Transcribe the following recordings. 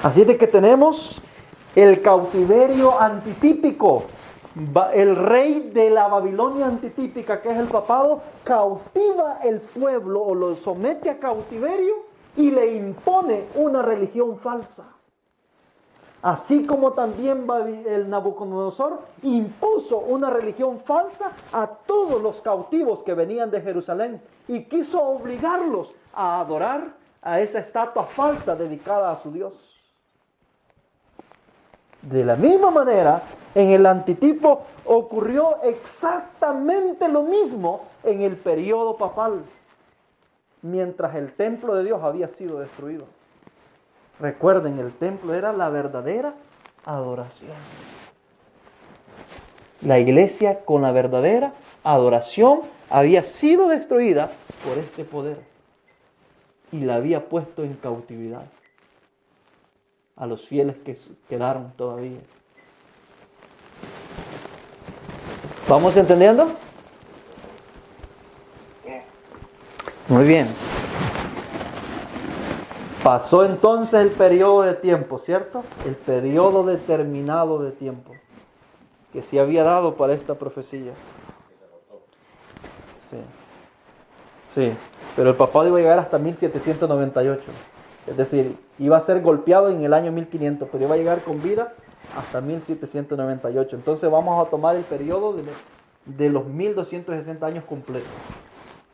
Así de que tenemos el cautiverio antitípico. El rey de la Babilonia antitípica, que es el papado, cautiva el pueblo o lo somete a cautiverio y le impone una religión falsa. Así como también el Nabucodonosor impuso una religión falsa a todos los cautivos que venían de Jerusalén y quiso obligarlos a adorar a esa estatua falsa dedicada a su Dios. De la misma manera, en el antitipo ocurrió exactamente lo mismo en el periodo papal, mientras el templo de Dios había sido destruido. Recuerden, el templo era la verdadera adoración. La iglesia con la verdadera adoración había sido destruida por este poder y la había puesto en cautividad a los fieles que quedaron todavía. ¿Vamos entendiendo? Muy bien. Pasó entonces el periodo de tiempo, ¿cierto? El periodo determinado de tiempo que se había dado para esta profecía. Sí, pero el papado iba a llegar hasta 1798. Es decir, iba a ser golpeado en el año 1500, pero iba a llegar con vida hasta 1798. Entonces vamos a tomar el periodo de los 1260 años completos,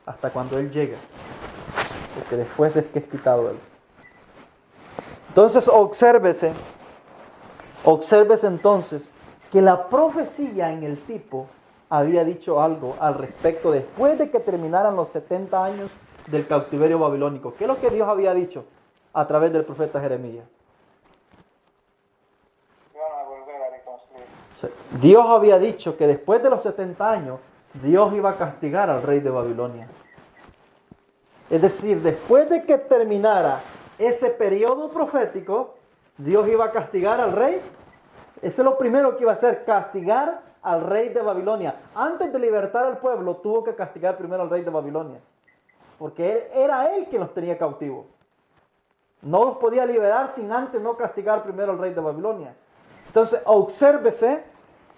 hasta cuando él llega, porque después es que es quitado él. Entonces obsérvese entonces que la profecía en el tipo había dicho algo al respecto después de que terminaran los 70 años del cautiverio babilónico. ¿Qué es lo que Dios había dicho a través del profeta Jeremías? Dios había dicho que después de los 70 años Dios iba a castigar al rey de Babilonia. Es decir, después de que terminara ese periodo profético, Dios iba a castigar al rey. Ese es lo primero que iba a hacer, castigar al rey de Babilonia. Antes de libertar al pueblo, tuvo que castigar primero al rey de Babilonia, porque era él quien los tenía cautivos. No los podía liberar sin antes no castigar primero al rey de Babilonia. Entonces, obsérvese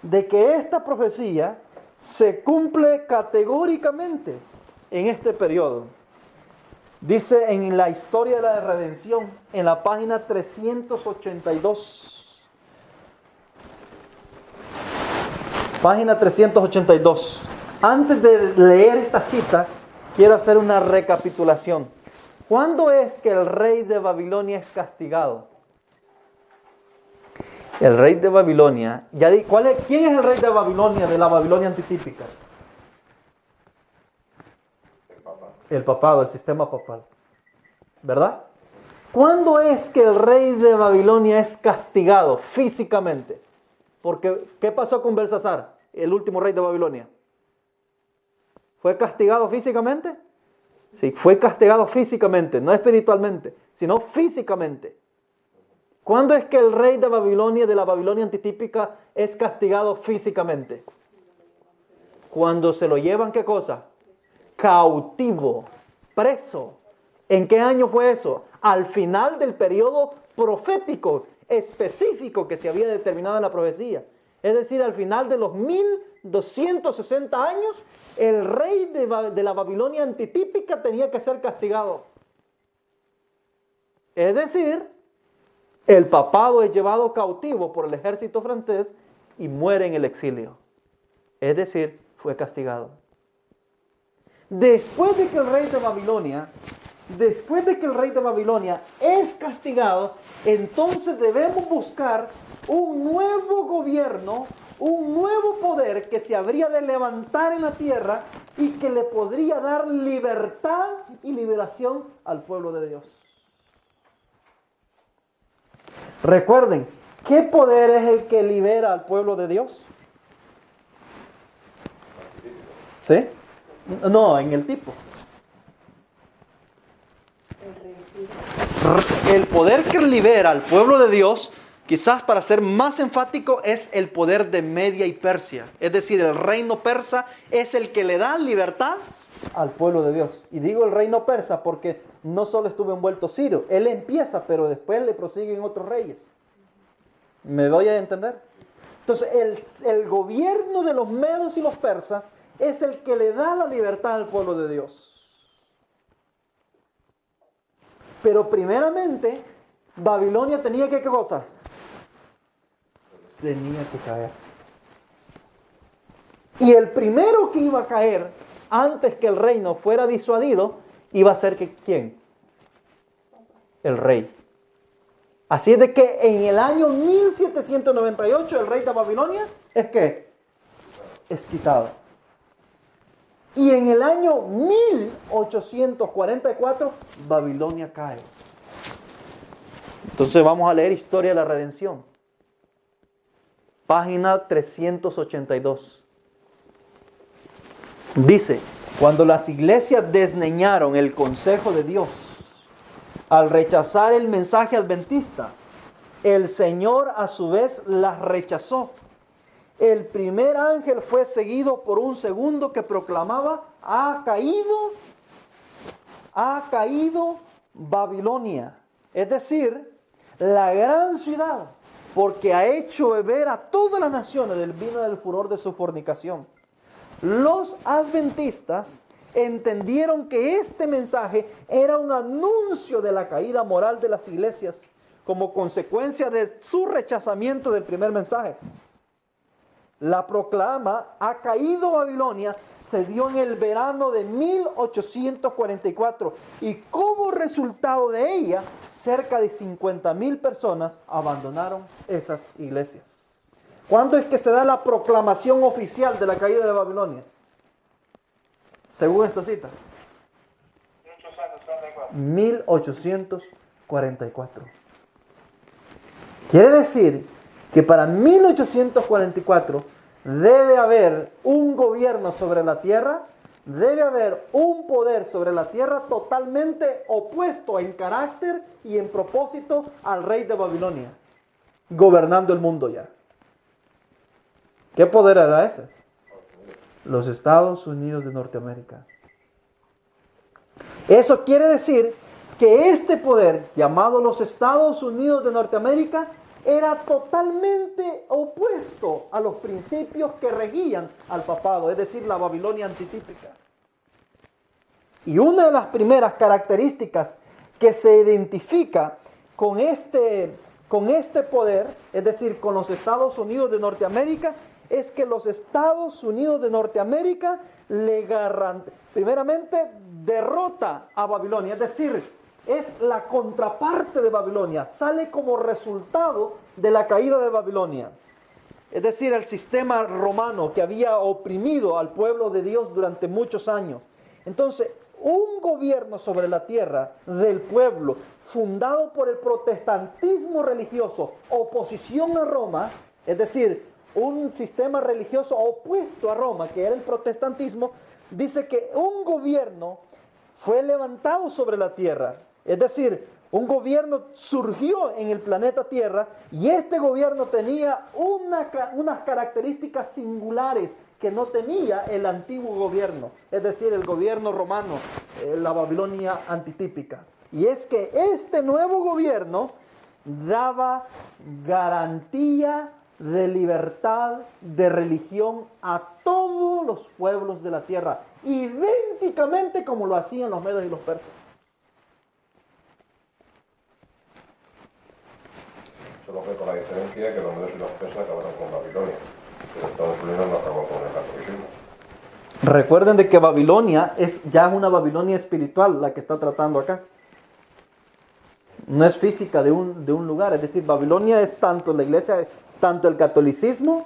de que esta profecía se cumple categóricamente en este periodo. Dice en la historia de la redención, en la página 382. Página 382. Antes de leer esta cita, quiero hacer una recapitulación. ¿Cuándo es que el rey de Babilonia es castigado? El rey de Babilonia, ¿quién es el rey de Babilonia, de la Babilonia antitípica? El papado, el sistema papal. ¿Verdad? ¿Cuándo es que el rey de Babilonia es castigado físicamente? Porque, ¿qué pasó con Belsasar, el último rey de Babilonia? ¿Fue castigado físicamente? Sí, fue castigado físicamente, no espiritualmente, sino físicamente. ¿Cuándo es que el rey de Babilonia, de la Babilonia antitípica, es castigado físicamente? Cuando se lo llevan, ¿qué cosa? Cautivo, preso. ¿En qué año fue eso? Al final del periodo profético específico que se había determinado en la profecía. Es decir, al final de los 1260 años, el rey de la Babilonia antitípica tenía que ser castigado. Es decir, el papado es llevado cautivo por el ejército francés y muere en el exilio. Es decir, fue castigado. Después de que el rey de Babilonia es castigado, entonces debemos buscar un nuevo gobierno, un nuevo poder que se habría de levantar en la tierra y que le podría dar libertad y liberación al pueblo de Dios. Recuerden, ¿qué poder es el que libera al pueblo de Dios? ¿Sí? No, en el tipo. El poder que libera al pueblo de Dios, quizás para ser más enfático, es el poder de Media y Persia. Es decir, el reino persa es el que le da libertad al pueblo de Dios. Y digo el reino persa porque no solo estuvo envuelto Ciro, él empieza, pero después le prosiguen otros reyes. ¿Me doy a entender? Entonces, el gobierno de los medos y los persas es el que le da la libertad al pueblo de Dios. Pero primeramente, Babilonia tenía que, ¿qué cosa? Tenía que caer. Y el primero que iba a caer, antes que el reino fuera disuadido, iba a ser que, ¿quién? El rey. Así es de que en el año 1798 el rey de Babilonia es ¿qué? Es quitado. Y en el año 1844 Babilonia cae. Entonces vamos a leer Historia de la Redención. Página 382. Dice, cuando las iglesias desdeñaron el consejo de Dios, al rechazar el mensaje adventista, el Señor a su vez las rechazó. El primer ángel fue seguido por un segundo que proclamaba, ha caído Babilonia. Es decir, la gran ciudad, porque ha hecho beber a todas las naciones del vino del furor de su fornicación. Los adventistas entendieron que este mensaje era un anuncio de la caída moral de las iglesias como consecuencia de su rechazamiento del primer mensaje. La proclama, ha caído Babilonia, se dio en el verano de 1844 y como resultado de ella, cerca de 50,000 personas abandonaron esas iglesias. ¿Cuándo es que se da la proclamación oficial de la caída de Babilonia? Según esta cita. 1844. Quiere decir que para 1844 debe haber un gobierno sobre la tierra, debe haber un poder sobre la tierra totalmente opuesto en carácter y en propósito al rey de Babilonia, gobernando el mundo ya. ¿Qué poder era ese? Los Estados Unidos de Norteamérica. Eso quiere decir que este poder, llamado los Estados Unidos de Norteamérica, era totalmente opuesto a los principios que regían al papado, es decir, la Babilonia antitípica. Y una de las primeras características que se identifica con este poder, es decir, con los Estados Unidos de Norteamérica, es que los Estados Unidos de Norteamérica primeramente derrota a Babilonia, es decir, es la contraparte de Babilonia, sale como resultado de la caída de Babilonia. Es decir, el sistema romano que había oprimido al pueblo de Dios durante muchos años. Entonces, un gobierno sobre la tierra del pueblo, fundado por el protestantismo religioso, oposición a Roma, es decir, un sistema religioso opuesto a Roma, que era el protestantismo, dice que un gobierno fue levantado sobre la tierra. Es decir, un gobierno surgió en el planeta Tierra y este gobierno tenía unas características singulares que no tenía el antiguo gobierno, es decir, el gobierno romano, la Babilonia antitípica. Y es que este nuevo gobierno daba garantía de libertad de religión a todos los pueblos de la tierra, idénticamente como lo hacían los medos y los persas. Solo que con la diferencia que los medos y los persas acabaron con Babilonia, pero Estados Unidos no acabó con el catolicismo. Recuerden de que Babilonia es ya una Babilonia espiritual la que está tratando acá. No es física de un lugar, es decir, Babilonia es tanto la iglesia, tanto el catolicismo,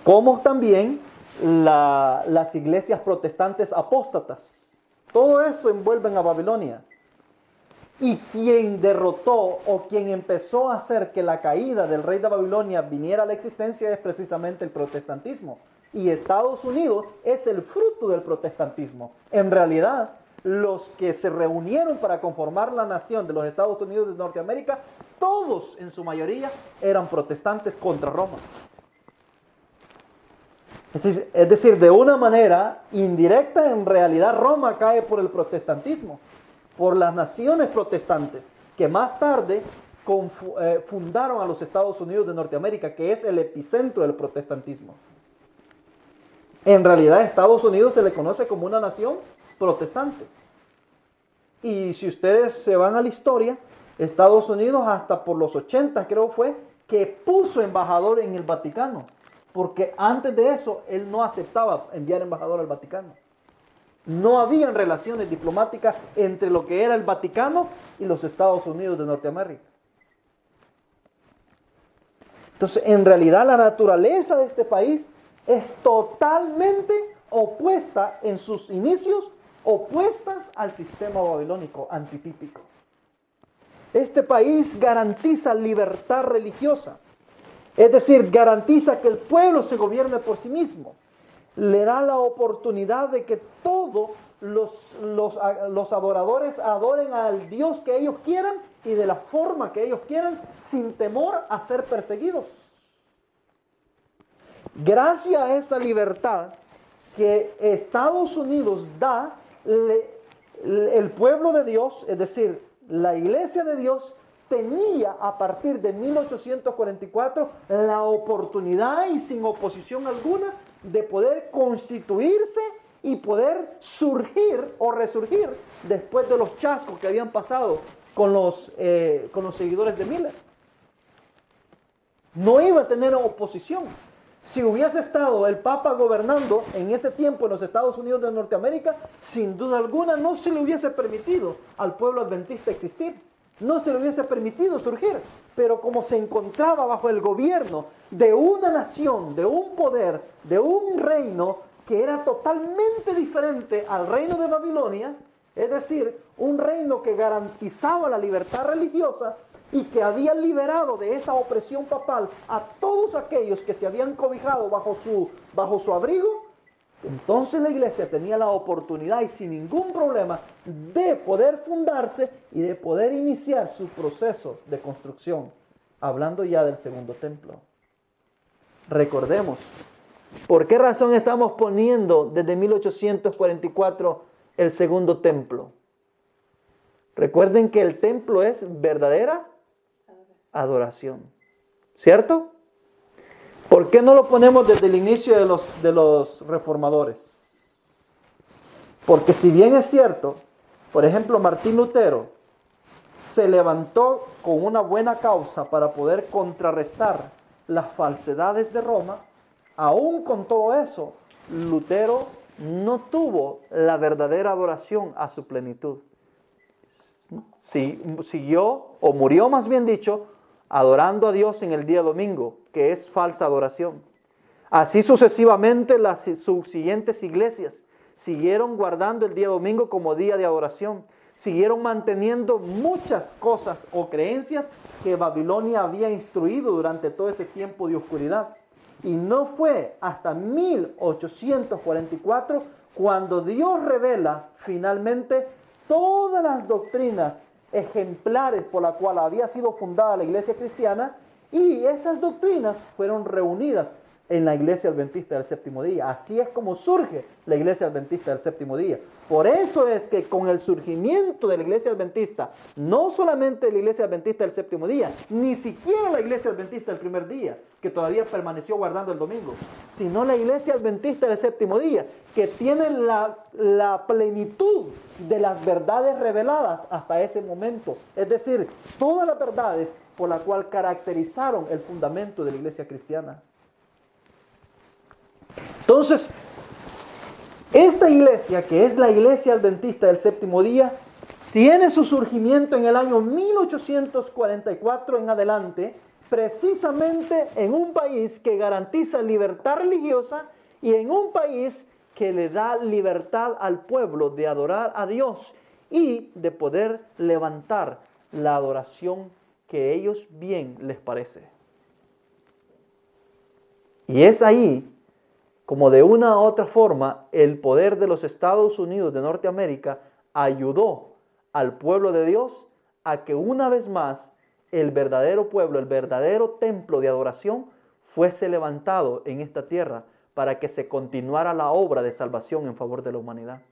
como también las iglesias protestantes apóstatas. Todo eso envuelven a Babilonia. Y quien derrotó o quien empezó a hacer que la caída del rey de Babilonia viniera a la existencia es precisamente el protestantismo. Y Estados Unidos es el fruto del protestantismo. En realidad, los que se reunieron para conformar la nación de los Estados Unidos de Norteamérica, todos en su mayoría eran protestantes contra Roma. Es decir, de una manera indirecta, en realidad Roma cae por el protestantismo. por las naciones protestantes, que más tarde fundaron a los Estados Unidos de Norteamérica, que es el epicentro del protestantismo. En realidad, Estados Unidos se le conoce como una nación protestante. Y si ustedes se van a la historia, Estados Unidos hasta por los 80 creo fue que puso embajador en el Vaticano, porque antes de eso él no aceptaba enviar embajador al Vaticano. No habían relaciones diplomáticas entre lo que era el Vaticano y los Estados Unidos de Norteamérica. Entonces, en realidad la naturaleza de este país es totalmente opuesta en sus inicios, opuestas al sistema babilónico antitípico. Este país garantiza libertad religiosa, es decir, garantiza que el pueblo se gobierne por sí mismo. Le da la oportunidad de que todos los adoradores adoren al Dios que ellos quieran y de la forma que ellos quieran, sin temor a ser perseguidos. Gracias a esa libertad que Estados Unidos da, el pueblo de Dios, es decir, la iglesia de Dios, tenía a partir de 1844 la oportunidad y sin oposición alguna de poder constituirse y poder surgir o resurgir después de los chascos que habían pasado con los seguidores de Miller. No iba a tener oposición. Si hubiese estado el Papa gobernando en ese tiempo en los Estados Unidos de Norteamérica, sin duda alguna no se le hubiese permitido al pueblo adventista existir, no se le hubiese permitido surgir. Pero como se encontraba bajo el gobierno de una nación, de un poder, de un reino que era totalmente diferente al reino de Babilonia, es decir, un reino que garantizaba la libertad religiosa, y que había liberado de esa opresión papal a todos aquellos que se habían cobijado bajo su abrigo, entonces la iglesia tenía la oportunidad y sin ningún problema de poder fundarse y de poder iniciar su proceso de construcción, hablando ya del segundo templo. Recordemos, ¿por qué razón estamos poniendo desde 1844 el segundo templo? Recuerden que el templo es verdadera adoración, ¿cierto? ¿Por qué no lo ponemos desde el inicio de los reformadores? Porque si bien es cierto, por ejemplo, Martín Lutero se levantó con una buena causa para poder contrarrestar las falsedades de Roma, aún con todo eso, Lutero no tuvo la verdadera adoración a su plenitud. Siguió, o murió más bien dicho, adorando a Dios en el día domingo, que es falsa adoración. Así sucesivamente las subsiguientes iglesias siguieron guardando el día domingo como día de adoración. Siguieron manteniendo muchas cosas o creencias que Babilonia había instruido durante todo ese tiempo de oscuridad. Y no fue hasta 1844 cuando Dios revela finalmente todas las doctrinas ejemplares por la cual había sido fundada la iglesia cristiana, y esas doctrinas fueron reunidas en la iglesia adventista del séptimo día. Así es como surge la iglesia adventista del séptimo día. Por eso es que con el surgimiento de la iglesia adventista, no solamente la iglesia adventista del séptimo día, ni siquiera la iglesia adventista del primer día, que todavía permaneció guardando el domingo, sino la iglesia adventista del séptimo día, que tiene la plenitud de las verdades reveladas hasta ese momento. Es decir, todas las verdades por las cuales caracterizaron el fundamento de la iglesia cristiana. Entonces, esta iglesia, que es la iglesia adventista del séptimo día, tiene su surgimiento en el año 1844 en adelante, precisamente en un país que garantiza libertad religiosa y en un país que le da libertad al pueblo de adorar a Dios y de poder levantar la adoración que ellos bien les parece. Y es ahí como de una u otra forma el poder de los Estados Unidos de Norteamérica ayudó al pueblo de Dios a que una vez más el verdadero pueblo, el verdadero templo de adoración fuese levantado en esta tierra para que se continuara la obra de salvación en favor de la humanidad.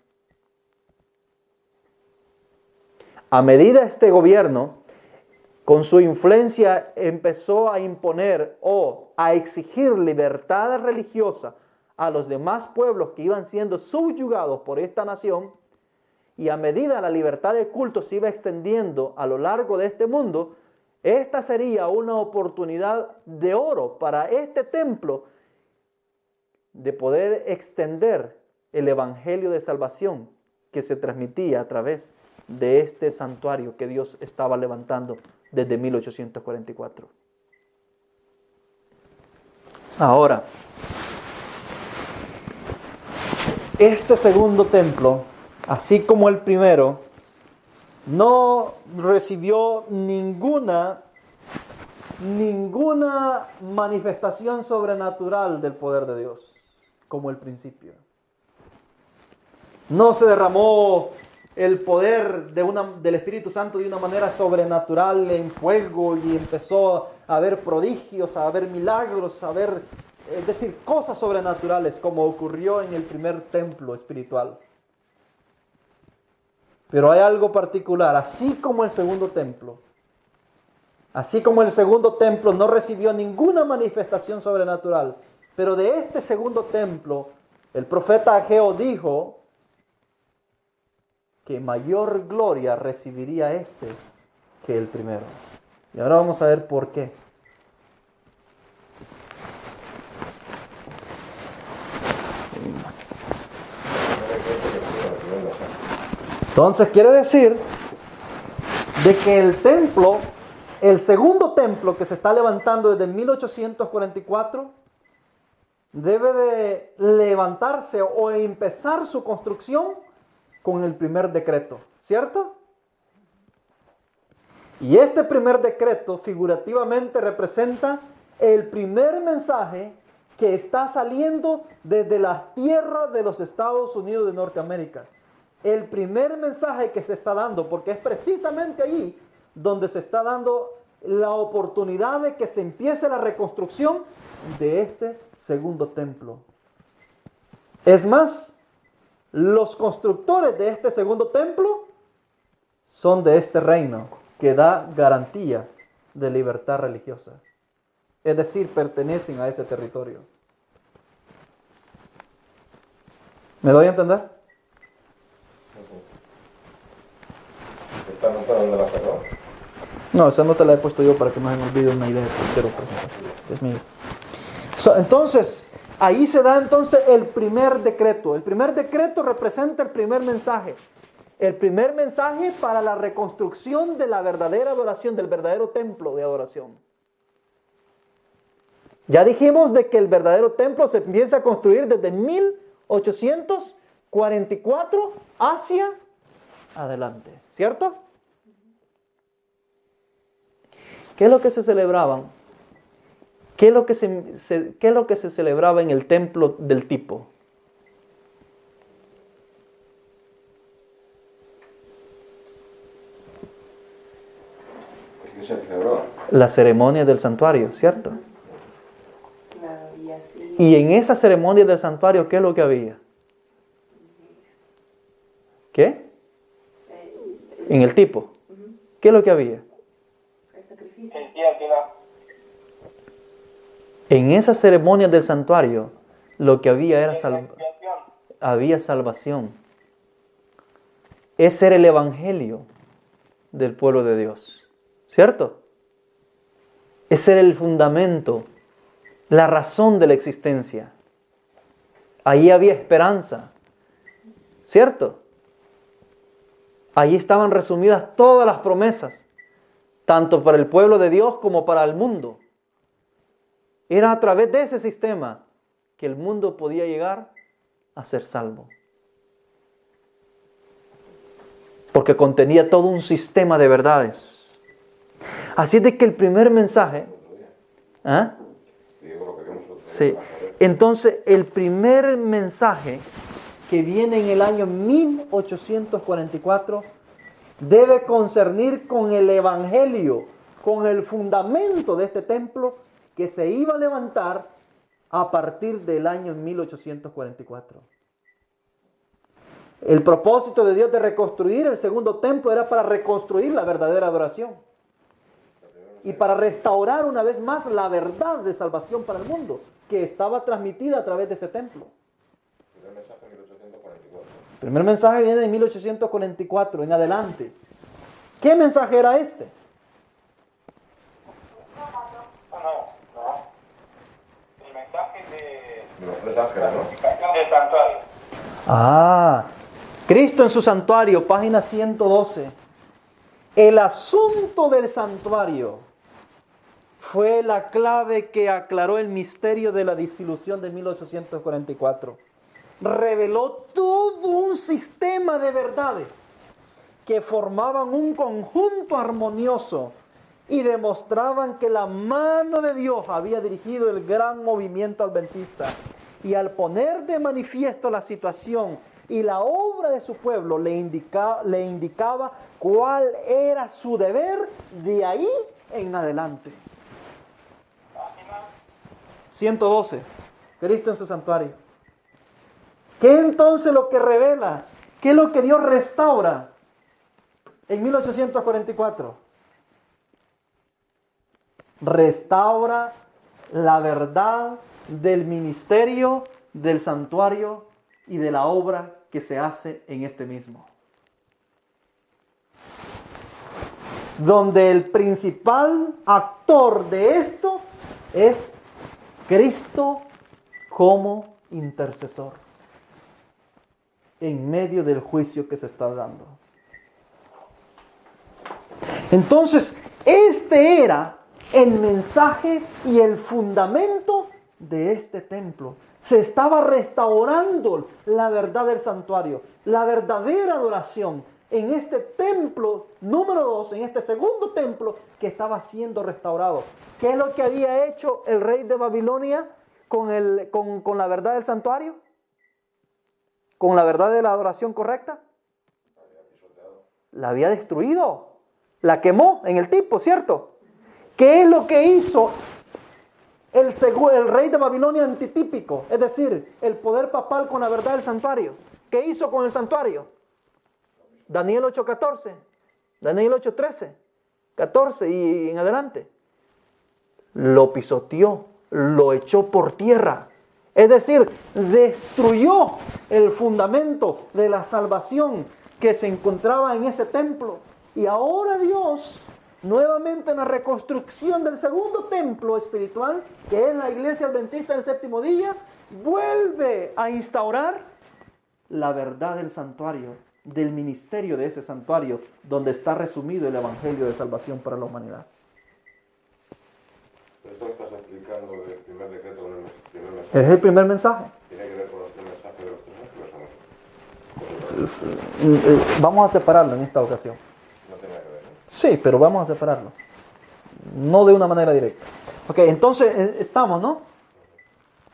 A medida este gobierno, con su influencia, empezó a imponer o a exigir libertad religiosa a los demás pueblos que iban siendo subyugados por esta nación, y a medida la libertad de culto se iba extendiendo a lo largo de este mundo, esta sería una oportunidad de oro para este templo de poder extender el evangelio de salvación que se transmitía a través de este santuario que Dios estaba levantando desde 1844. Ahora, este segundo templo, así como el primero, no recibió ninguna manifestación sobrenatural del poder de Dios, como el principio. No se derramó el poder del Espíritu Santo de una manera sobrenatural en fuego y empezó a haber prodigios, a haber milagros, es decir, cosas sobrenaturales como ocurrió en el primer templo espiritual. Pero hay algo particular, así como el segundo templo no recibió ninguna manifestación sobrenatural, pero de este segundo templo, el profeta Ageo dijo que mayor gloria recibiría este que el primero. Y ahora vamos a ver por qué. Entonces quiere decir de que el segundo templo que se está levantando desde 1844, debe de levantarse o empezar su construcción con el primer decreto, ¿cierto? Y este primer decreto figurativamente representa el primer mensaje que está saliendo desde las tierras de los Estados Unidos de Norteamérica. El primer mensaje que se está dando, porque es precisamente allí donde se está dando la oportunidad de que se empiece la reconstrucción de este segundo templo. Es más, los constructores de este segundo templo son de este reino que da garantía de libertad religiosa. Es decir, pertenecen a ese territorio. ¿Me doy a entender? ¿Esta nota dónde la sacó? No, esa nota la he puesto yo para que no se me olvide una idea que quiero presentar. Es mío. Entonces, ahí se da entonces el primer decreto. El primer decreto representa el primer mensaje. El primer mensaje para la reconstrucción de la verdadera adoración, del verdadero templo de adoración. Ya dijimos de que el verdadero templo se empieza a construir desde 1844 hacia adelante, ¿cierto? ¿Qué es lo que se celebraban? ¿Qué es lo que se celebraba en el templo del tipo? ¿Qué se celebraba? La ceremonia del santuario, ¿cierto? Y en esa ceremonia del santuario, ¿qué es lo que había? ¿Qué? En el tipo. ¿Qué es lo que había? En esa ceremonia del santuario, lo que había era había salvación. Ese era el evangelio del pueblo de Dios, ¿cierto? Ese era el fundamento, la razón de la existencia. Ahí había esperanza, ¿cierto? Ahí estaban resumidas todas las promesas, tanto para el pueblo de Dios como para el mundo. Era a través de ese sistema que el mundo podía llegar a ser salvo. Porque contenía todo un sistema de verdades. Así es de que el primer mensaje... ¿Ah? Sí. Entonces, el primer mensaje que viene en el año 1844 debe concernir con el evangelio, con el fundamento de este templo que se iba a levantar a partir del año 1844. El propósito de Dios de reconstruir el segundo templo era para reconstruir la verdadera adoración. Y para restaurar una vez más la verdad de salvación para el mundo, que estaba transmitida a través de ese templo. El primer mensaje en 1844. El primer mensaje viene en 1844, en adelante. ¿Qué mensaje era este? No. El mensaje de Los tres ángeles, ¿no? del santuario. Cristo en su santuario, página 112. El asunto del santuario fue la clave que aclaró el misterio de la disolución de 1844. Reveló todo un sistema de verdades que formaban un conjunto armonioso y demostraban que la mano de Dios había dirigido el gran movimiento adventista. Y al poner de manifiesto la situación y la obra de su pueblo, le indicaba cuál era su deber de ahí en adelante. 112. Cristo en su santuario. ¿Qué entonces lo que revela? ¿Qué es lo que Dios restaura en 1844? Restaura la verdad del ministerio, del santuario y de la obra que se hace en este mismo. Donde el principal actor de esto es Cristo como intercesor en medio del juicio que se está dando. Entonces, este era el mensaje y el fundamento de este templo. Se estaba restaurando la verdad del santuario, la verdadera adoración en este templo número 2, en este segundo templo que estaba siendo restaurado. ¿Qué es lo que había hecho el rey de Babilonia con la verdad del santuario? ¿Con la verdad de la adoración correcta? La había destruido, la quemó en el tipo, ¿cierto? ¿Qué es lo que hizo el rey de Babilonia antitípico? Es decir, el poder papal con la verdad del santuario. ¿Qué hizo con el santuario? Daniel 8:14, Daniel 8:13, 14 y en adelante. Lo pisoteó, lo echó por tierra. Es decir, destruyó el fundamento de la salvación que se encontraba en ese templo. Y ahora Dios, nuevamente en la reconstrucción del segundo templo espiritual, que es la iglesia adventista del séptimo día, vuelve a instaurar la verdad del santuario, del ministerio de ese santuario, donde está resumido el evangelio de salvación para la humanidad. Esto que estás explicando del primer decreto con el primer mensaje. Es el primer mensaje. ¿Tiene que ver con los tres mensajes de los tres ángeles o no? Vamos a separarlo en esta ocasión. No tiene nada que ver, ¿no? Sí, pero vamos a separarlo. No de una manera directa. Ok, entonces estamos, ¿no?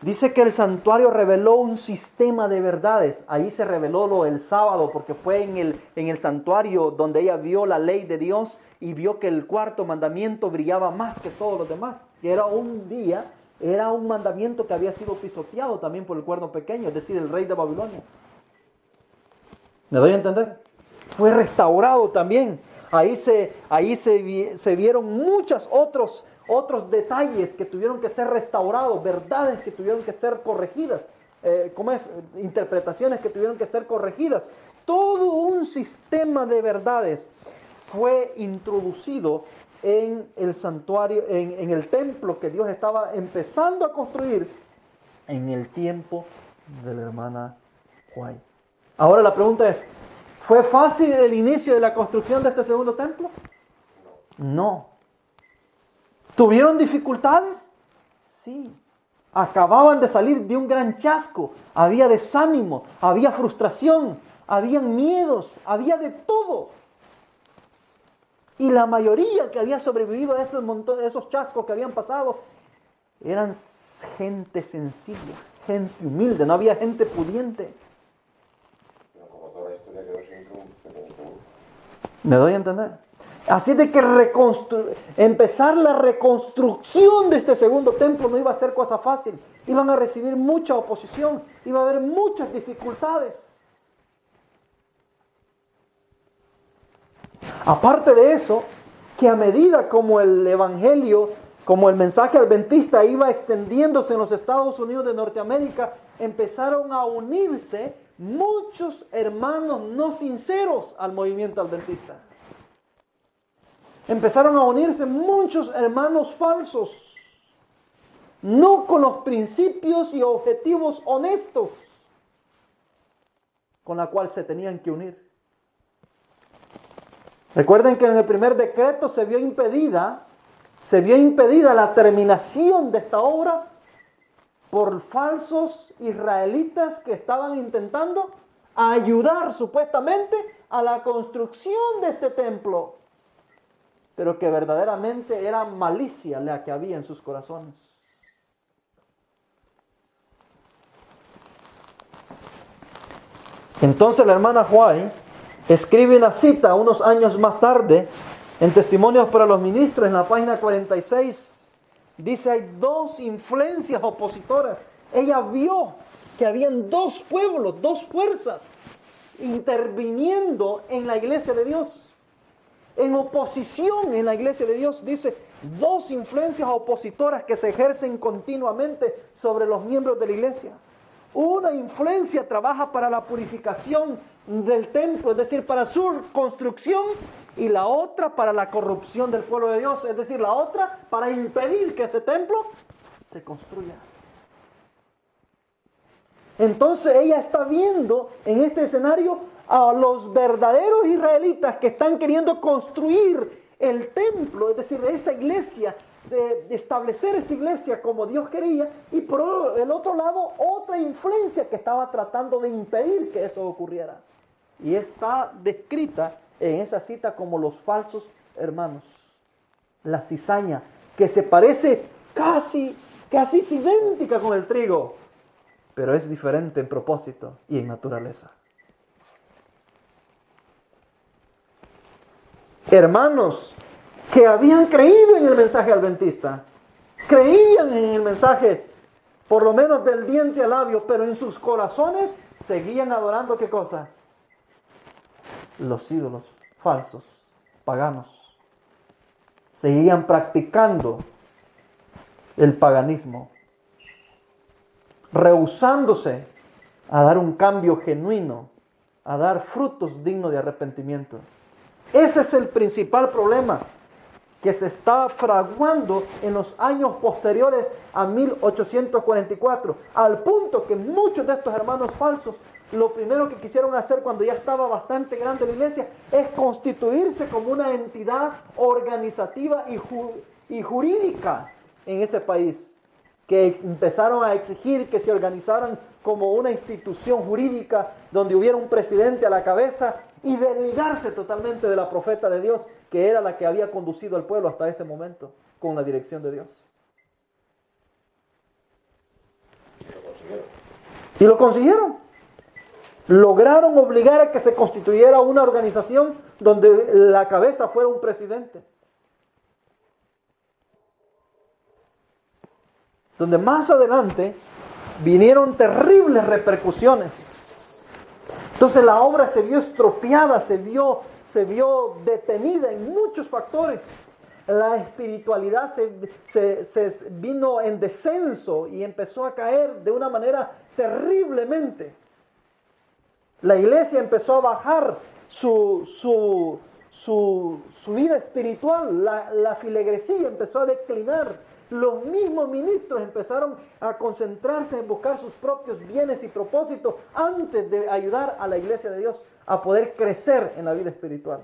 Dice que el santuario reveló un sistema de verdades. Ahí se reveló lo del sábado, porque fue en el santuario donde ella vio la ley de Dios y vio que el cuarto mandamiento brillaba más que todos los demás. Que era un mandamiento que había sido pisoteado también por el cuerno pequeño, es decir, el rey de Babilonia. ¿Me doy a entender? Fue restaurado también. Ahí se vieron muchos otros detalles que tuvieron que ser restaurados, verdades que tuvieron que ser corregidas, interpretaciones que tuvieron que ser corregidas. Todo un sistema de verdades fue introducido en el santuario, en el templo que Dios estaba empezando a construir en el tiempo de la hermana White. Ahora la pregunta es, ¿fue fácil el inicio de la construcción de este segundo templo? No. ¿Tuvieron dificultades? Sí. Acababan de salir de un gran chasco. Había desánimo, había frustración, habían miedos, había de todo. Y la mayoría que había sobrevivido a esos chascos que habían pasado eran gente sencilla, gente humilde, no había gente pudiente. Pero como toda la historia quedó sin un pequeño seguro. ¿Me doy a entender? Así de que empezar la reconstrucción de este segundo templo no iba a ser cosa fácil. Iban a recibir mucha oposición, iba a haber muchas dificultades. Aparte de eso, que a medida como el evangelio, como el mensaje adventista iba extendiéndose en los Estados Unidos de Norteamérica, empezaron a unirse muchos hermanos no sinceros al movimiento adventista. Empezaron a unirse muchos hermanos falsos, no con los principios y objetivos honestos con la cual se tenían que unir. Recuerden que en el primer decreto se vio impedida la terminación de esta obra por falsos israelitas que estaban intentando ayudar supuestamente a la construcción de este templo, pero que verdaderamente era malicia la que había en sus corazones. Entonces la hermana White escribe una cita unos años más tarde en Testimonios para los Ministros, en la página 46. Dice, hay dos influencias opositoras. Ella vio que habían dos pueblos, dos fuerzas interviniendo en la iglesia de Dios, en oposición en la iglesia de Dios. Dice, dos influencias opositoras que se ejercen continuamente sobre los miembros de la iglesia. Una influencia trabaja para la purificación del templo, es decir, para su construcción, y la otra para la corrupción del pueblo de Dios, es decir, la otra para impedir que ese templo se construya. Entonces ella está viendo en este escenario a los verdaderos israelitas que están queriendo construir el templo, es decir, esa iglesia, de establecer esa iglesia como Dios quería, y por el otro lado otra influencia que estaba tratando de impedir que eso ocurriera. Y está descrita en esa cita como los falsos hermanos, la cizaña, que se parece casi es idéntica con el trigo, pero es diferente en propósito y en naturaleza. Hermanos que habían creído en el mensaje adventista, creían en el mensaje, por lo menos del diente al labio, pero en sus corazones seguían adorando, ¿qué cosa? Los ídolos falsos, paganos. Seguían practicando el paganismo, rehusándose a dar un cambio genuino, a dar frutos dignos de arrepentimiento. Ese es el principal problema que se está fraguando en los años posteriores a 1844, al punto que muchos de estos hermanos falsos, lo primero que quisieron hacer cuando ya estaba bastante grande la iglesia, es constituirse como una entidad organizativa y jurídica en ese país, que empezaron a exigir que se organizaran como una institución jurídica donde hubiera un presidente a la cabeza, y desligarse totalmente de la profeta de Dios, que era la que había conducido al pueblo hasta ese momento con la dirección de Dios. Y lo consiguieron. Lograron obligar a que se constituyera una organización donde la cabeza fuera un presidente. Donde más adelante vinieron terribles repercusiones. Entonces la obra se vio estropeada, se vio detenida en muchos factores. La espiritualidad se vino en descenso y empezó a caer de una manera terriblemente. La iglesia empezó a bajar su vida espiritual, la filigresía empezó a declinar. Los mismos ministros empezaron a concentrarse en buscar sus propios bienes y propósitos antes de ayudar a la iglesia de Dios a poder crecer en la vida espiritual.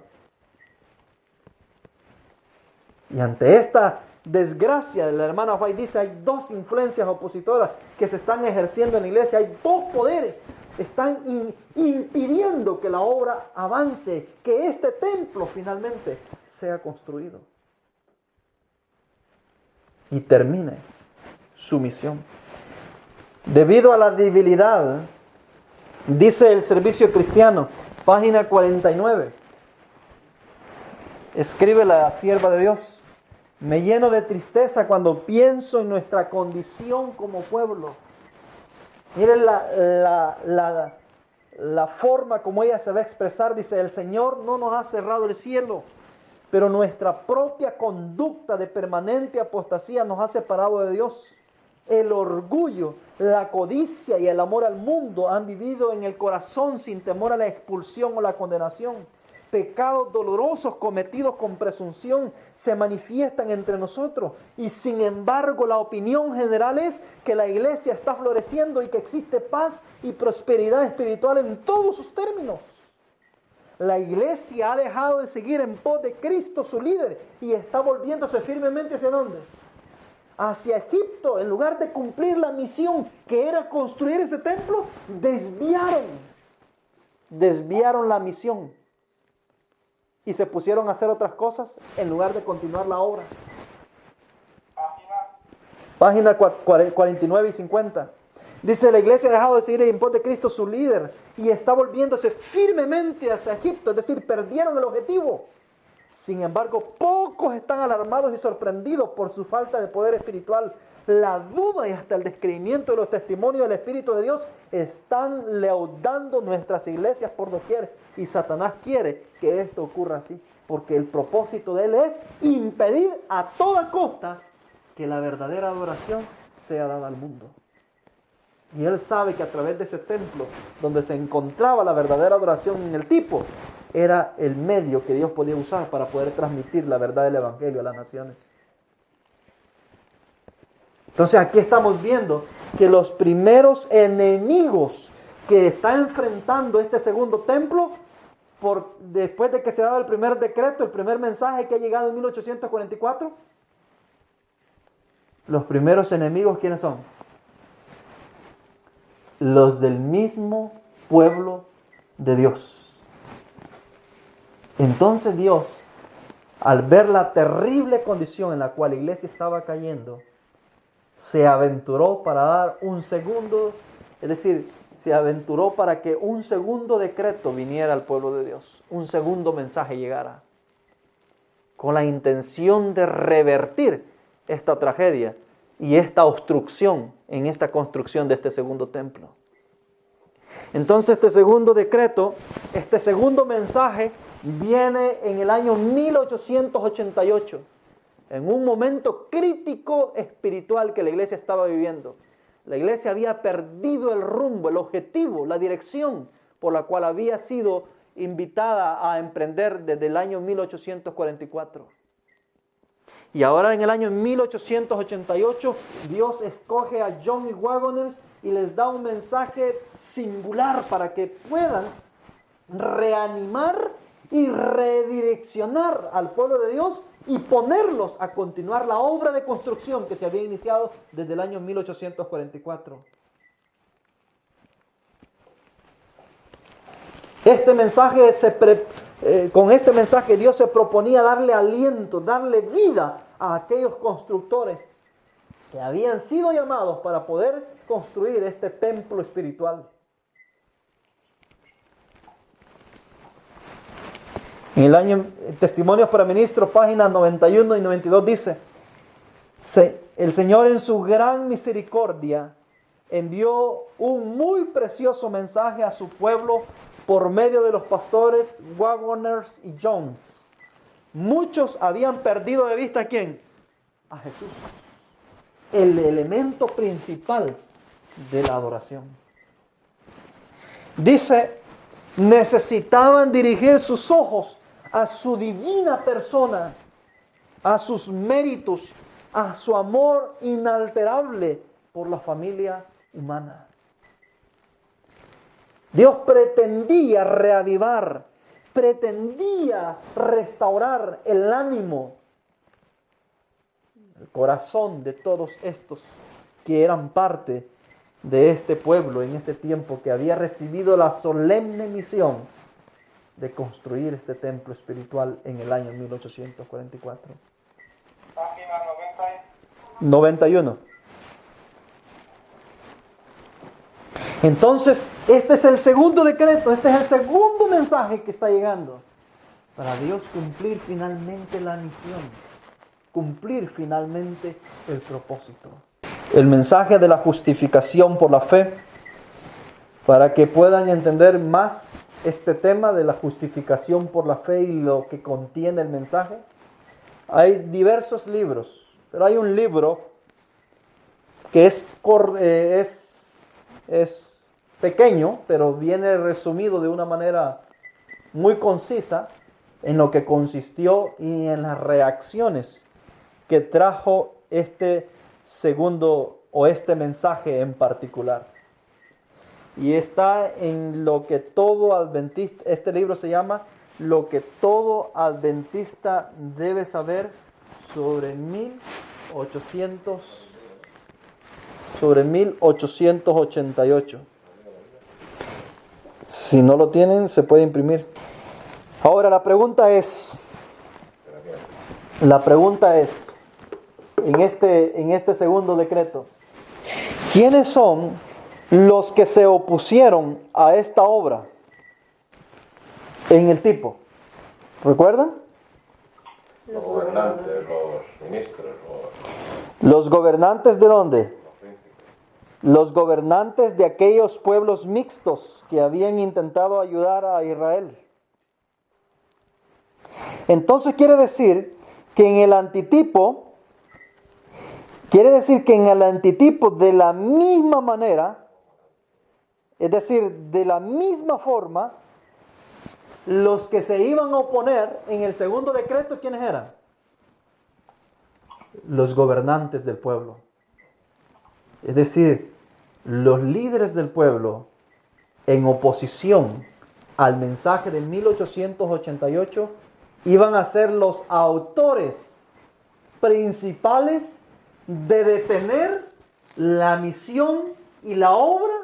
Y ante esta desgracia de la hermana White dice, hay dos influencias opositoras que se están ejerciendo en la iglesia, hay dos poderes que están impidiendo que la obra avance, que este templo finalmente sea construido y termine su misión. Debido a la debilidad, dice el Servicio Cristiano, página 49, escribe la sierva de Dios, me lleno de tristeza cuando pienso en nuestra condición como pueblo. Miren la forma como ella se va a expresar, dice, el Señor no nos ha cerrado el cielo, pero nuestra propia conducta de permanente apostasía nos ha separado de Dios. El orgullo, la codicia y el amor al mundo han vivido en el corazón sin temor a la expulsión o la condenación. Pecados dolorosos cometidos con presunción se manifiestan entre nosotros y sin embargo la opinión general es que la iglesia está floreciendo y que existe paz y prosperidad espiritual en todos sus términos. La iglesia ha dejado de seguir en pos de Cristo su líder y está volviéndose firmemente ¿hacia dónde? Hacia Egipto. En lugar de cumplir la misión que era construir ese templo, desviaron la misión y se pusieron a hacer otras cosas en lugar de continuar la obra. Página 49 y 50. Dice, la iglesia ha dejado de seguir en pos de Cristo su líder y está volviéndose firmemente hacia Egipto, es decir, perdieron el objetivo. Sin embargo, pocos están alarmados y sorprendidos por su falta de poder espiritual. La duda y hasta el descreimiento de los testimonios del Espíritu de Dios están leudando nuestras iglesias por doquier. Y Satanás quiere que esto ocurra así, porque el propósito de él es impedir a toda costa que la verdadera adoración sea dada al mundo. Y él sabe que a través de ese templo, donde se encontraba la verdadera adoración en el tipo, era el medio que Dios podía usar para poder transmitir la verdad del Evangelio a las naciones. Entonces aquí estamos viendo que los primeros enemigos que está enfrentando este segundo templo, después de que se ha dado el primer decreto, el primer mensaje que ha llegado en 1844, los primeros enemigos, ¿quiénes son? Los del mismo pueblo de Dios. Entonces Dios, al ver la terrible condición en la cual la iglesia estaba cayendo, se aventuró para dar un segundo, es decir, se aventuró para que un segundo decreto viniera al pueblo de Dios, un segundo mensaje llegara, con la intención de revertir esta tragedia y esta obstrucción en esta construcción de este segundo templo. Entonces este segundo decreto, este segundo mensaje viene en el año 1888, en un momento crítico espiritual que la iglesia estaba viviendo. La iglesia había perdido el rumbo, el objetivo, la dirección por la cual había sido invitada a emprender desde el año 1844. Y ahora en el año 1888, Dios escoge a John y Wagoners y les da un mensaje singular para que puedan reanimar y redireccionar al pueblo de Dios y ponerlos a continuar la obra de construcción que se había iniciado desde el año 1844. Con este mensaje Dios se proponía darle aliento, darle vida a aquellos constructores que habían sido llamados para poder construir este templo espiritual. En el año Testimonios para Ministros, páginas 91 y 92 dice: el Señor en su gran misericordia envió un muy precioso mensaje a su pueblo por medio de los pastores Wagoners y Jones. Muchos habían perdido de vista ¿a quién? A Jesús, el elemento principal de la adoración. Dice, necesitaban dirigir sus ojos a su divina persona, a sus méritos, a su amor inalterable por la familia humana. Dios pretendía reavivar, pretendía restaurar el ánimo, el corazón de todos estos que eran parte de este pueblo en ese tiempo que había recibido la solemne misión de construir este templo espiritual en el año 1844. Página 91. Entonces, este es el segundo decreto, este es el segundo mensaje que está llegando para Dios cumplir finalmente la misión, cumplir finalmente el propósito. El mensaje de la justificación por la fe para que puedan entender más este tema de la justificación por la fe y lo que contiene el mensaje. Hay diversos libros, pero hay un libro que es pequeño, pero viene resumido de una manera muy concisa en lo que consistió y en las reacciones que trajo este segundo o este mensaje en particular. Y está en lo que todo adventista, este libro se llama Lo que todo adventista debe saber sobre 1888. Si no lo tienen, se puede imprimir. Ahora la pregunta es, en este segundo decreto, ¿quiénes son los que se opusieron a esta obra en el tipo? ¿Recuerdan? Los gobernantes, los ministros, ¿Los gobernantes de dónde? Los gobernantes de aquellos pueblos mixtos que habían intentado ayudar a Israel. Entonces quiere decir que en el antitipo de la misma manera, es decir, de la misma forma, los que se iban a oponer en el segundo decreto, ¿quiénes eran? Los gobernantes del pueblo. Es decir, los líderes del pueblo en oposición al mensaje de 1888 iban a ser los autores principales de detener la misión y la obra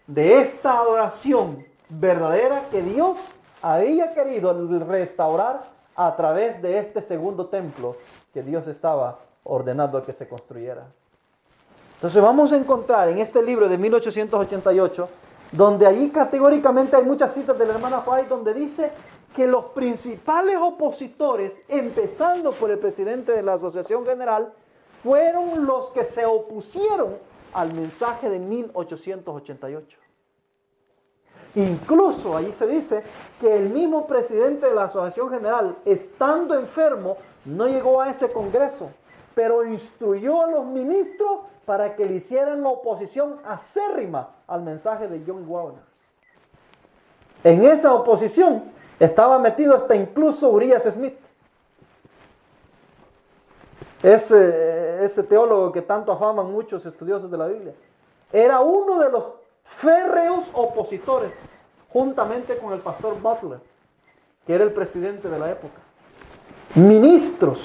de esta adoración verdadera que Dios había querido restaurar a través de este segundo templo que Dios estaba ordenando que se construyera. Entonces vamos a encontrar en este libro de 1888, donde allí categóricamente hay muchas citas de la hermana White, donde dice que los principales opositores, empezando por el presidente de la Asociación General, fueron los que se opusieron al mensaje de 1888. Incluso allí se dice que el mismo presidente de la Asociación General, estando enfermo, no llegó a ese congreso, pero instruyó a los ministros para que le hicieran oposición acérrima al mensaje de John Wagner. En esa oposición estaba metido hasta incluso Urias Smith, ese teólogo que tanto afaman muchos estudiosos de la Biblia. Era uno de los férreos opositores, juntamente con el pastor Butler, que era el presidente de la época. Ministros,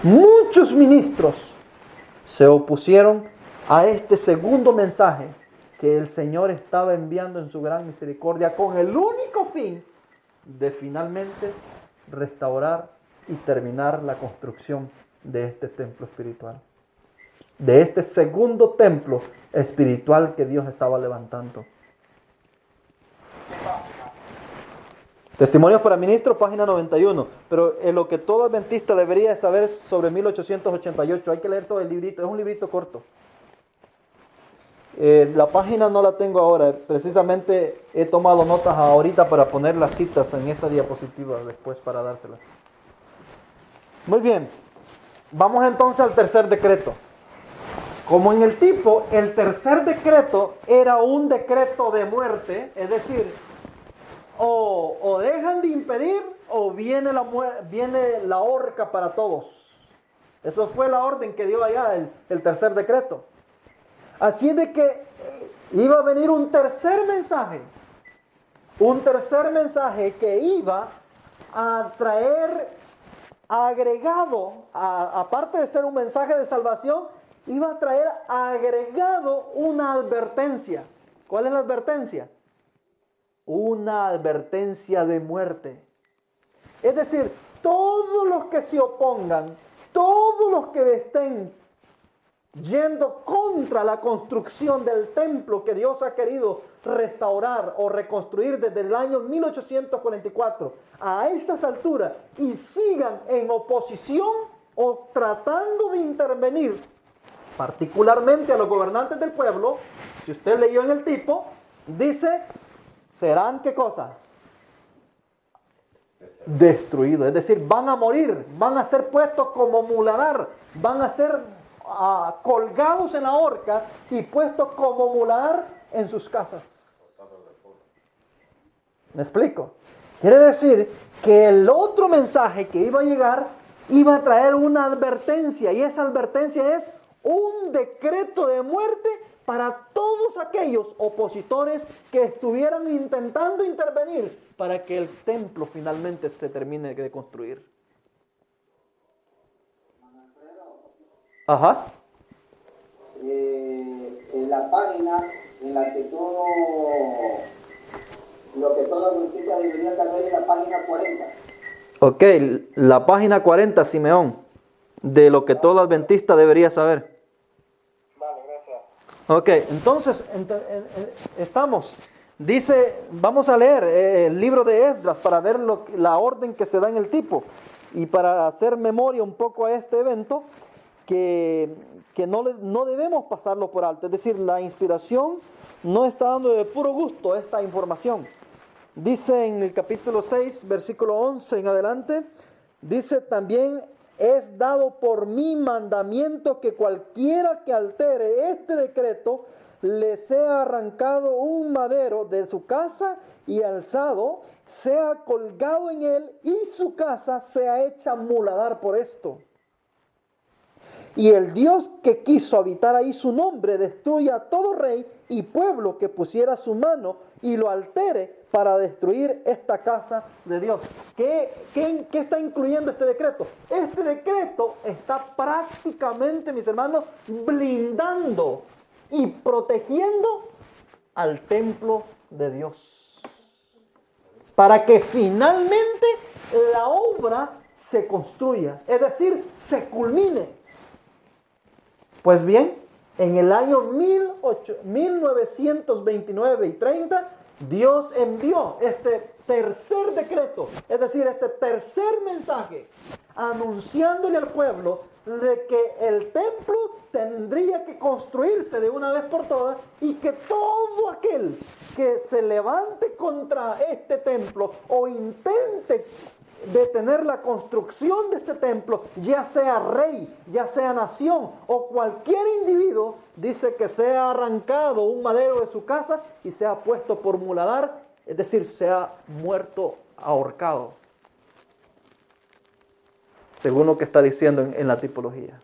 muchos ministros, se opusieron a este segundo mensaje que el Señor estaba enviando en su gran misericordia, con el único fin de finalmente restaurar y terminar la construcción de este templo espiritual, de este segundo templo espiritual que Dios estaba levantando. Testimonios para Ministros, página 91. Pero en lo que todo adventista debería saber sobre 1888, hay que leer todo el librito, es un librito corto. La página no la tengo ahora, precisamente he tomado notas ahorita para poner las citas en esta diapositiva después para dárselas. Muy bien, vamos entonces al tercer decreto. Como en el tipo, el tercer decreto era un decreto de muerte, es decir, o dejan de impedir o viene la horca para todos. Eso fue la orden que dio allá el tercer decreto. Así es de que iba a venir un tercer mensaje que iba a traer agregado, aparte de ser un mensaje de salvación, iba a traer agregado una advertencia. ¿Cuál es la advertencia? Una advertencia de muerte. Es decir, todos los que se opongan, todos los que estén yendo contra la construcción del templo que Dios ha querido restaurar o reconstruir desde el año 1844 a estas alturas y sigan en oposición o tratando de intervenir, particularmente a los gobernantes del pueblo, si usted leyó en el tipo, dice, serán ¿qué cosa? Destruidos. Es decir, van a morir, van a ser puestos como muladar, van a ser colgados en la horca y puestos como muladar en sus casas. ¿Me explico? Quiere decir que el otro mensaje que iba a llegar iba a traer una advertencia, y esa advertencia es un decreto de muerte para todos aquellos opositores que estuvieran intentando intervenir para que el templo finalmente se termine de construir. Ajá. En la página en la que todo lo que todo adventista debería saber es la página 40. Ok, la página 40, Simeón, de lo que todo adventista debería saber. Vale, gracias. Ok, entonces estamos. Dice, vamos a leer el libro de Esdras para ver la orden que se da en el tipo y para hacer memoria un poco a este evento que no debemos pasarlo por alto. Es decir, la inspiración no está dando de puro gusto esta información. Dice en el capítulo 6, versículo 11 en adelante, dice también, es dado por mi mandamiento que cualquiera que altere este decreto le sea arrancado un madero de su casa y alzado, sea colgado en él y su casa sea hecha muladar por esto. Y el Dios que quiso habitar ahí su nombre destruya a todo rey y pueblo que pusiera su mano y lo altere para destruir esta casa de Dios. ¿Qué está incluyendo este decreto? Este decreto está prácticamente, mis hermanos, blindando y protegiendo al templo de Dios, para que finalmente la obra se construya, es decir, se culmine. Pues bien, en el año 1929 y 30, Dios envió este tercer decreto, es decir, este tercer mensaje, anunciándole al pueblo de que el templo tendría que construirse de una vez por todas y que todo aquel que se levante contra este templo o intente detener la construcción de este templo, ya sea rey, ya sea nación o cualquier individuo, dice que sea arrancado un madero de su casa y sea puesto por muladar, es decir, sea muerto ahorcado, según lo que está diciendo en la tipología.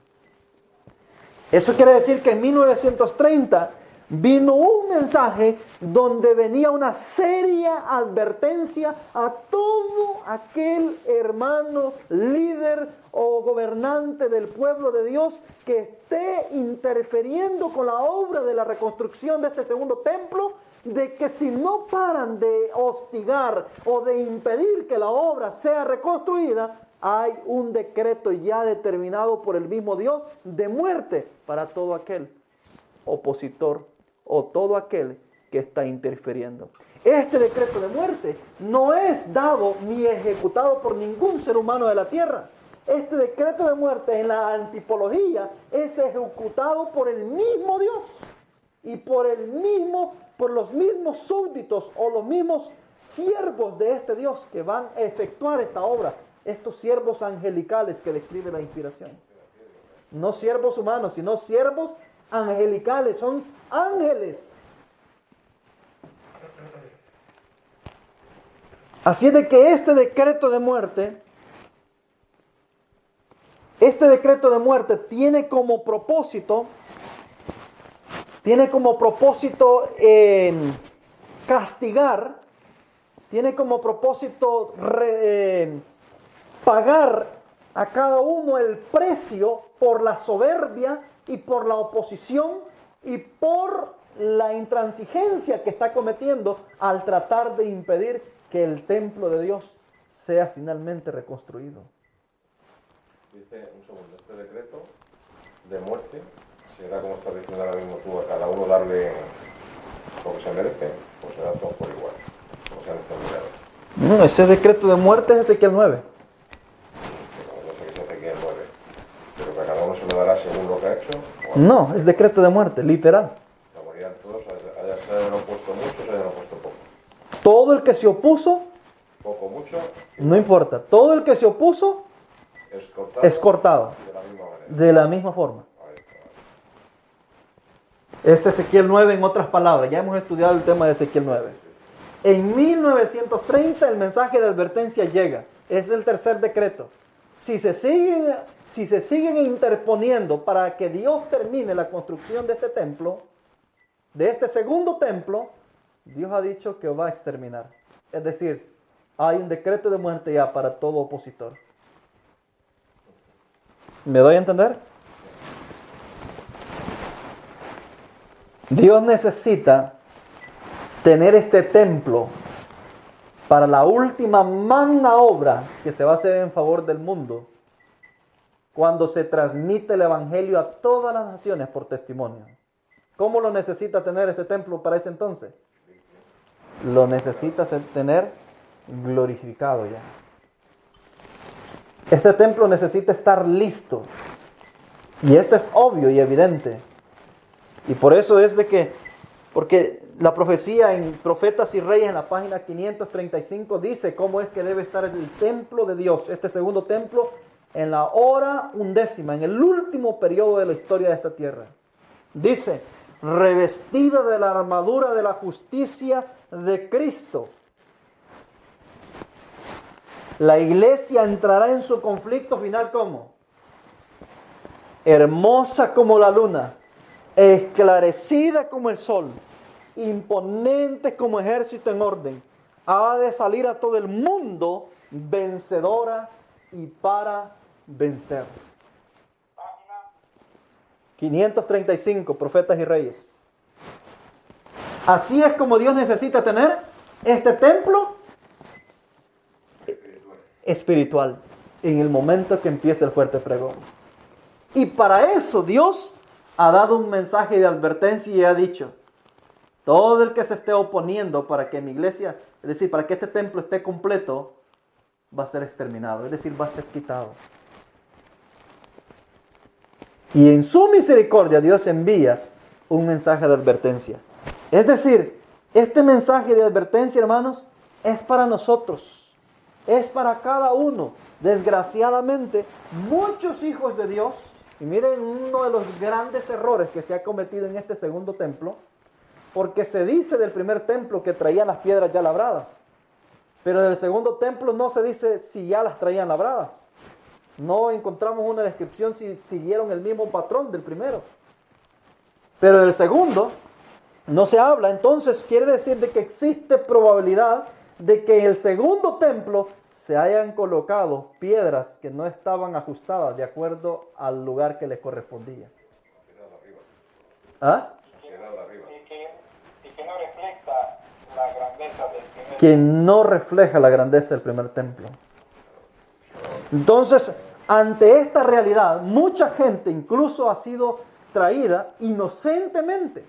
Eso quiere decir que en 1930 vino un mensaje donde venía una seria advertencia a todo aquel hermano, líder o gobernante del pueblo de Dios que esté interfiriendo con la obra de la reconstrucción de este segundo templo, de que si no paran de hostigar o de impedir que la obra sea reconstruida, hay un decreto ya determinado por el mismo Dios de muerte para todo aquel opositor o todo aquel que está interfiriendo. Este decreto de muerte no es dado ni ejecutado por ningún ser humano de la tierra. Este decreto de muerte en la antipología es ejecutado por el mismo Dios y por los mismos súbditos o los mismos siervos de este Dios que van a efectuar esta obra. Estos siervos angelicales que describe la inspiración. No siervos humanos, sino siervos angelicales, son ángeles. Así de que este decreto de muerte tiene como propósito castigar, tiene como propósito pagar a cada uno el precio por la soberbia y por la oposición y por la intransigencia que está cometiendo al tratar de impedir que el templo de Dios sea finalmente reconstruido. Dice, un segundo, este decreto de muerte será, como estás diciendo ahora mismo tú, a cada uno darle lo que se merece, o será todo por igual, como se han entendido. No, ese decreto de muerte es Ezequiel 9. No sé qué es Ezequiel 9, pero que a cada uno se le dará según lo que ha hecho. No, es decreto de muerte, literal. La morirán todos, haya Se hayan opuesto mucho, se hayan opuesto poco. Todo el que se opuso, Poco, mucho, no importa. Todo el que se opuso es cortado. de la misma manera. De la misma forma. Ahí está. Es Ezequiel 9 en otras palabras. Ya hemos estudiado el tema de Ezequiel 9. En 1930 el mensaje de advertencia llega. Es el tercer decreto. Si se siguen interponiendo para que Dios termine la construcción de este templo, de este segundo templo, Dios ha dicho que va a exterminar. Es decir, hay un decreto de muerte ya para todo opositor. ¿Me doy a entender? Dios necesita tener este templo para la última magna obra que se va a hacer en favor del mundo, cuando se transmite el evangelio a todas las naciones por testimonio. ¿Cómo lo necesita tener este templo para ese entonces? Lo necesita tener glorificado ya. Este templo necesita estar listo. Y esto es obvio y evidente. Y por eso es de que, porque la profecía en Profetas y Reyes en la página 535 dice cómo es que debe estar el templo de Dios, este segundo templo, en la hora 11ª, en el último periodo de la historia de esta tierra. Dice, revestida de la armadura de la justicia de Cristo. La iglesia entrará en su conflicto final ¿cómo? Hermosa como la luna, esclarecida como el sol, imponente como ejército en orden. Ha de salir a todo el mundo vencedora y para vencer. 535, Profetas y Reyes. Así es como Dios necesita tener este templo espiritual en el momento que empiece el fuerte pregón. Y para eso Dios ha dado un mensaje de advertencia y ha dicho: todo el que se esté oponiendo para que mi iglesia, es decir, para que este templo esté completo, va a ser exterminado, es decir, va a ser quitado. Y en su misericordia Dios envía un mensaje de advertencia. Es decir, este mensaje de advertencia, hermanos, es para nosotros. Es para cada uno. Desgraciadamente, muchos hijos de Dios, y miren uno de los grandes errores que se ha cometido en este segundo templo, porque se dice del primer templo que traían las piedras ya labradas, pero del segundo templo no se dice si ya las traían labradas. No encontramos una descripción si siguieron el mismo patrón del primero. Pero del segundo no se habla, entonces quiere decir de que existe probabilidad de que en el segundo templo se hayan colocado piedras que no estaban ajustadas de acuerdo al lugar que les correspondía. ¿Ah? Y que no refleja la grandeza del primer. Que no refleja la grandeza del primer templo. Entonces, ante esta realidad, mucha gente incluso ha sido traída inocentemente.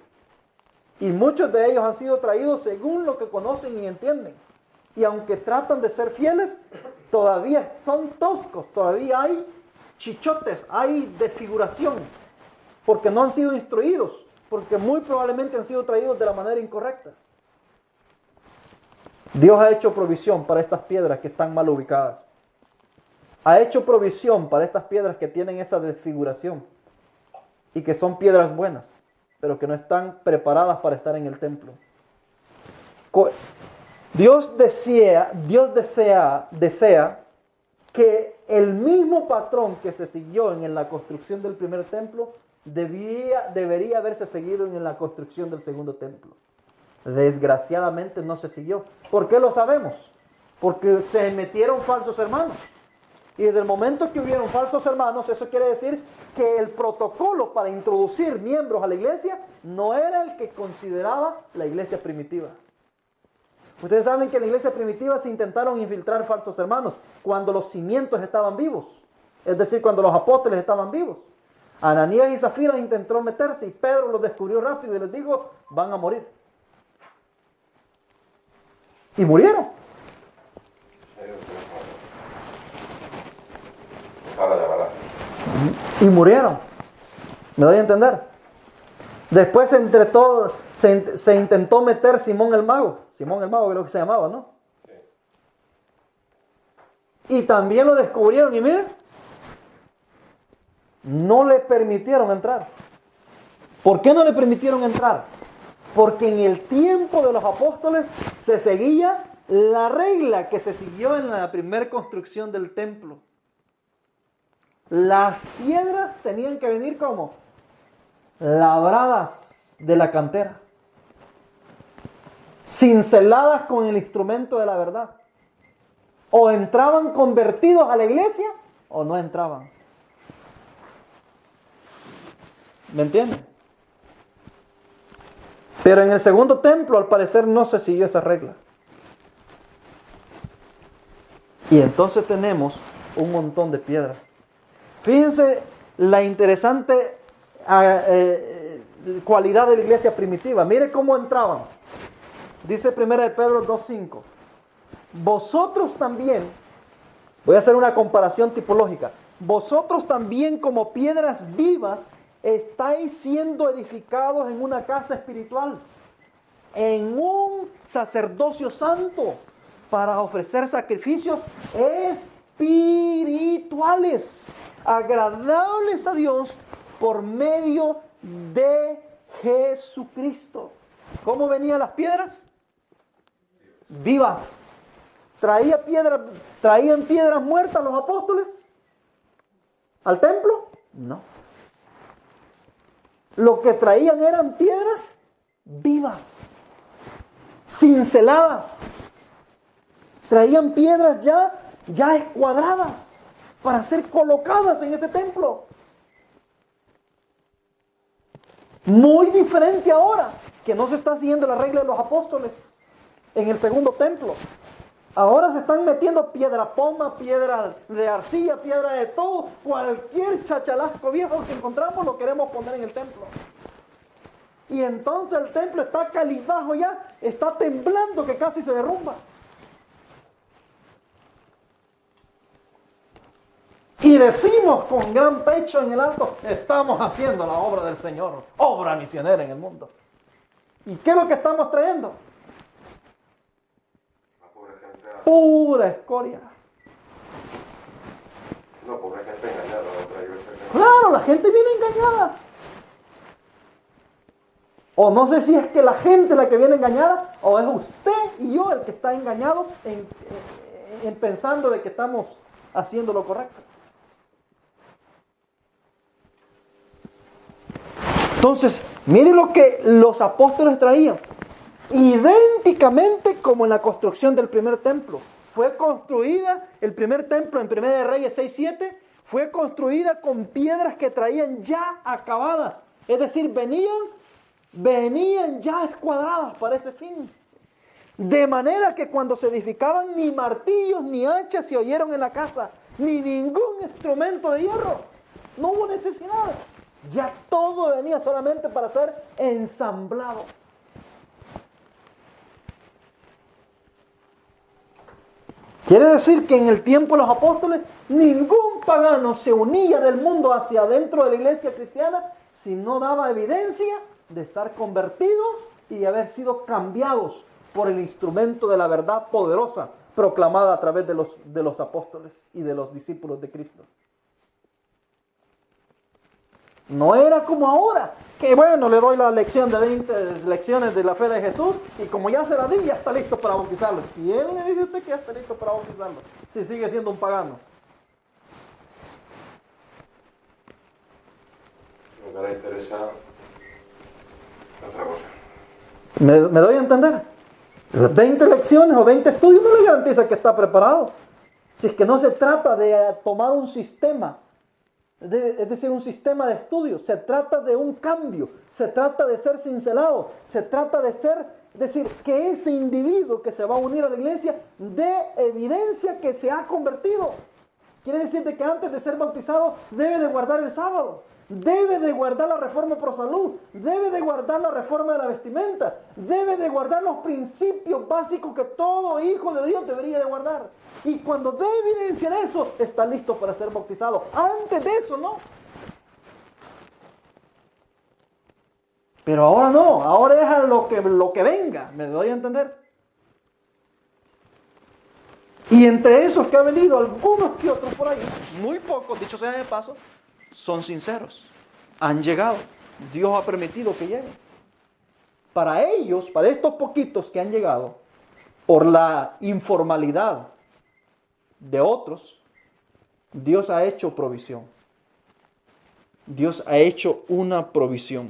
Y muchos de ellos han sido traídos según lo que conocen y entienden. Y aunque tratan de ser fieles, todavía son toscos, todavía hay chichotes, hay desfiguración, porque no han sido instruidos, porque muy probablemente han sido traídos de la manera incorrecta. Dios ha hecho provisión para estas piedras que están mal ubicadas. Ha hecho provisión para estas piedras que tienen esa desfiguración y que son piedras buenas, pero que no están preparadas para estar en el templo. Dios desea que el mismo patrón que se siguió en la construcción del primer templo debería haberse seguido en la construcción del segundo templo. Desgraciadamente no se siguió. ¿Por qué lo sabemos? Porque se metieron falsos hermanos. Y desde el momento que hubieron falsos hermanos, eso quiere decir que el protocolo para introducir miembros a la iglesia no era el que consideraba la iglesia primitiva. Ustedes saben que en la iglesia primitiva se intentaron infiltrar falsos hermanos cuando los cimientos estaban vivos. Es decir, cuando los apóstoles estaban vivos. Ananías y Zafira intentó meterse y Pedro los descubrió rápido y les dijo: van a morir. Y murieron. Y murieron. ¿Me doy a entender? Después entre todos, se intentó meter Simón el Mago creo que se llamaba, ¿no? Y también lo descubrieron y miren, no le permitieron entrar. ¿Por qué no le permitieron entrar? Porque en el tiempo de los apóstoles se seguía la regla que se siguió en la primera construcción del templo. Las piedras tenían que venir como labradas de la cantera, cinceladas con el instrumento de la verdad. O entraban convertidos a la iglesia o no entraban. ¿Me entienden? Pero en el segundo templo, al parecer, no se siguió esa regla. Y entonces tenemos un montón de piedras. Fíjense la interesante cualidad de la iglesia primitiva. Mire cómo entraban. Dice 1 de Pedro 2:5. Vosotros también, voy a hacer una comparación tipológica. Vosotros también, como piedras vivas, estáis siendo edificados en una casa espiritual, en un sacerdocio santo, para ofrecer sacrificios espirituales, agradables a Dios por medio de Jesucristo. ¿Cómo venían las piedras? Vivas. ¿Traían piedras muertas los apóstoles al templo? No. Lo que traían eran piedras vivas, cinceladas. Traían piedras ya escuadradas para ser colocadas en ese templo. Muy diferente ahora, que no se está siguiendo la regla de los apóstoles en el segundo templo. Ahora se están metiendo piedra poma, piedra de arcilla, piedra de todo. Cualquier chachalasco viejo que encontramos lo queremos poner en el templo. Y entonces el templo está calibajo ya, está temblando que casi se derrumba. Y decimos con gran pecho en el alto, estamos haciendo la obra del Señor, obra misionera en el mundo. ¿Y qué es lo que estamos trayendo? Pura escoria. No, porque hay gente engañada. Claro, la gente viene engañada. O no sé si es que la gente la que viene engañada, o es usted y yo el que está engañado en pensando de que estamos haciendo lo correcto. Entonces, miren lo que los apóstoles traían. Idénticamente como en la construcción del primer templo. Fue construida, el primer templo en 1 de Reyes 6:7, fue construida con piedras que traían ya acabadas. Es decir, venían ya escuadradas para ese fin. De manera que cuando se edificaban ni martillos ni hachas se oyeron en la casa, ni ningún instrumento de hierro. No hubo necesidad. Ya todo venía solamente para ser ensamblado. Quiere decir que en el tiempo de los apóstoles ningún pagano se unía del mundo hacia adentro de la iglesia cristiana si no daba evidencia de estar convertidos y de haber sido cambiados por el instrumento de la verdad poderosa proclamada a través de los apóstoles y de los discípulos de Cristo. No era como ahora, que bueno, le doy la lección de 20 lecciones de la fe de Jesús y como ya se la di, ya está listo para bautizarlo. ¿Quién le dice a usted que ya está listo para bautizarlo? Si sigue siendo un pagano. Lo que le interesa otra cosa. ¿Me doy a entender? 20 lecciones o 20 estudios no le garantiza que está preparado. Si es que no se trata de tomar un sistema, es decir, un sistema de estudio, se trata de un cambio, se trata de ser cincelado, se trata de ser, es decir, que ese individuo que se va a unir a la iglesia dé evidencia que se ha convertido. Quiere decir de que antes de ser bautizado debe de guardar el sábado, debe de guardar la reforma pro salud, debe de guardar la reforma de la vestimenta, debe de guardar los principios básicos que todo hijo de Dios debería de guardar. Y cuando dé evidencia de eso, está listo para ser bautizado. Antes de eso, no. Pero ahora no, ahora es a lo que venga, ¿me doy a entender? Y entre esos que han venido, algunos que otros por ahí, muy pocos, dicho sea de paso, son sinceros. Han llegado. Dios ha permitido que lleguen. Para ellos, para estos poquitos que han llegado, por la informalidad de otros, Dios ha hecho provisión. Dios ha hecho una provisión.